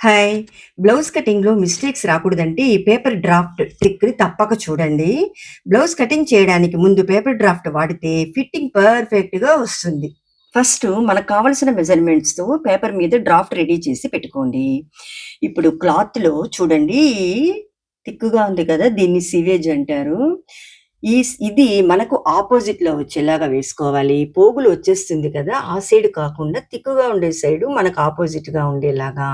Hi! Blouse కటింగ్‌లో mistakes రాకూడదంటే ఈ paper draft ట్రిక్‌ని తప్పక చూడండి. బ్లౌజ్ కటింగ్ చేయడానికి ముందు పేపర్ డ్రాఫ్ట్ వాడితే ఫిట్టింగ్ పర్ఫెక్ట్‌గా వస్తుంది. ఫస్ట్ మనకు కావాల్సిన మెజర్‌మెంట్స్‌తో పేపర్ మీద డ్రాఫ్ట్ రెడీ చేసి పెట్టుకోండి. ఇప్పుడు క్లాత్‌లో చూడండి థిక్‌గా ఉంది కదా! దీన్ని సివేజ్ అంటారు. ఇది మనకు ఆపోజిట్‌లో వచ్చేలాగా వేసుకోవాలి. పోగులు వచ్చేస్తుంది కదా! ఆ సైడ్ కాకుండా థిక్‌గా ఉండే సైడు మనకు ఆపోజిట్‌గా ఉండేలాగా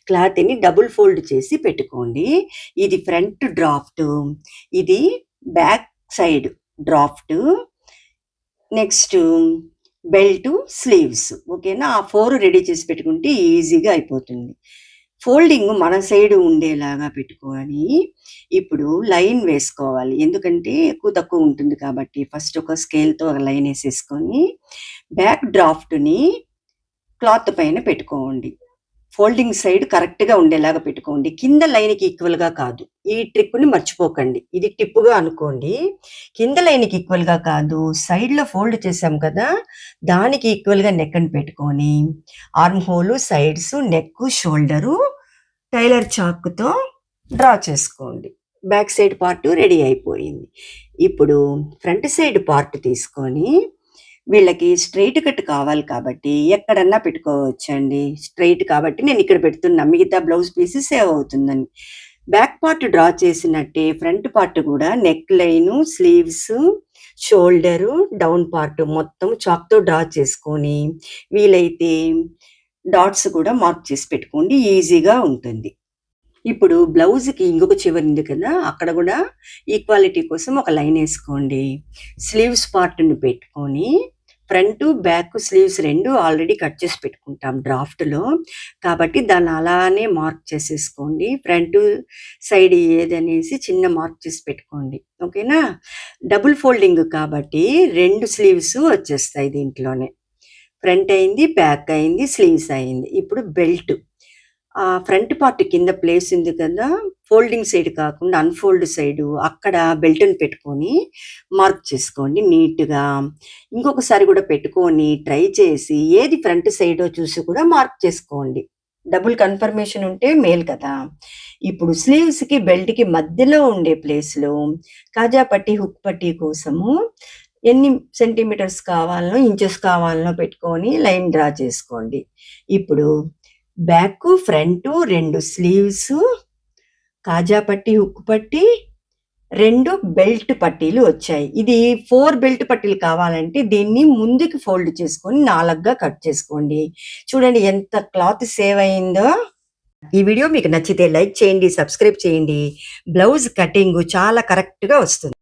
క్లాత్‌ని డబుల్ ఫోల్డ్ చేసి పెట్టుకోండి. ఇది ఫ్రంట్ డ్రాఫ్టు. ఇది back side draft. Next belt, sleeves ఓకేనా? ఆ 4 రెడీ చేసి పెట్టుకుంటే ఈజీగా అయిపోతుంది. ఫోల్డింగ్ మన సైడ్ ఉండేలాగా పెట్టుకొని, ఇప్పుడు లైన్ వేసుకోవాలి. ఎందుకంటే ఎక్కువ తక్కువ ఉంటుంది కాబట్టి ఫస్ట్ ఒక స్కేల్‌తో ఒక లైన్ ఏసేసుకొని, బ్యాక్ డ్రాఫ్ట్‌ని క్లాత్ పైన పెట్టుకోండి. ఫోల్డింగ్ సైడ్ కరెక్ట్‌గా ఉండేలాగా పెట్టుకోండి. కింద లైన్‌కి ఈక్వల్‌గా కాదు. ఈ ట్రిక్‌ని మర్చిపోకండి. ఇది టిప్పుగా అనుకోండి. కింద లైన్‌కి ఈక్వల్‌గా కాదు. సైడ్‌లో ఫోల్డ్ చేసాం కదా! దానికి ఈక్వల్‌గా నెక్‌ని పెట్టుకొని, arm hole, sides, neck, shoulder tailor చాక్‌తో డ్రా చేసుకోండి. బ్యాక్ సైడ్ పార్ట్ రెడీ అయిపోయింది. ఇప్పుడు ఫ్రంట్ సైడ్ పార్ట్ తీసుకొని వీళ్ళకి స్ట్రెయిట్ కట్ కావాలి కాబట్టి ఎక్కడన్నా పెట్టుకోవచ్చండి. స్ట్రెయిట్ కాబట్టి నేనిక్కడ పెడుతున్నా. మిగతా బ్లౌజ్ పీస్ సేవ్ అవుతుందని. బ్యాక్ పార్ట్ డ్రా చేసినట్టే ఫ్రంట్ పార్ట్ గూడా neck line, sleeves, shoulder, down part మొత్తం చాక్‌తో డ్రా చేసుకొని, వీలైతే డాట్స్ కూడా మార్క్ చేసి పెట్టుకోండి. ఈజీగా ఉంటుంది. ఇప్పుడు బ్లౌజ్‌కి ఇంకొక చివరుంది కదా! అక్కడ గూడా ఈక్వాలిటీ కోసం ఒక లైనేసుకోండి. స్లీవ్స్ పార్ట్‌ని పెట్టుకొని, front, back sleeves 2 already cut చేసి పెట్టుకుంటాం డ్రాఫ్ట్‌లో. కాబట్టి దాన్ని అలానే మార్క్ చేసేసుకోండి. ఫ్రంటు సైడ్ ఏదనేసి చిన్న మార్క్ చేసి పెట్టుకోండి. ఓకేనా? డబుల్ ఫోల్డింగ్ కాబట్టి 2 స్లీవ్స్ వచ్చేస్తాయి దీంట్లోనే. ఫ్రంట్ అయింది, బ్యాక్ అయింది, స్లీవ్స్ అయింది. ఇప్పుడు బెల్ట్. ఫ్రంట్ పార్ట్ కింద ప్లేస్ ఉంది కదా! ఫోల్డింగ్ సైడ్ కాకుండా అన్‌ఫోల్డ్ సైడు అక్కడ బెల్ట్‌ని పెట్టుకొని మార్క్ చేసుకోండి నీట్‌గా. ఇంకొకసారి గూడా పెట్టుకొని ట్రై చేసి ఏది ఫ్రంట్ సైడో చూసి కూడా మార్క్ చేసుకోండి. డబుల్ కన్ఫర్మేషన్ ఉంటే మేలు కదా! ఇప్పుడు స్లీవ్స్‌కి, బెల్ట్‌కి మధ్యలో ఉండే ప్లేస్‌లో కాజా పట్టీ, హుక్ పట్టీ కోసము ఎన్ని సెంటీమీటర్స్ కావాలనో, ఇంచెస్ కావాలనో పెట్టుకొని లైన్ డ్రా చేసుకోండి. ఇప్పుడు బ్యాకు, ఫ్రంటు, 2 స్లీవ్సు, కాజా పట్టీ, హుక్ పట్టీ, 2 బెల్ట్ పట్టీలు వచ్చాయి. ఇది 4 బెల్ట్ పట్టీలు కావాలంటే దీన్ని ముందుకి ఫోల్డ్ చేసుకొని 4గా కట్ చేసుకోండి. చూడండి ఎంత క్లాత్ సేవ్ అయిందో. ఈ వీడియో మీకు నచ్చితే లైక్ చేయండి, సబ్స్క్రైబ్ చేయండి. బ్లౌజ్ కటింగు చాలా కరెక్ట్‌గా వస్తుంది.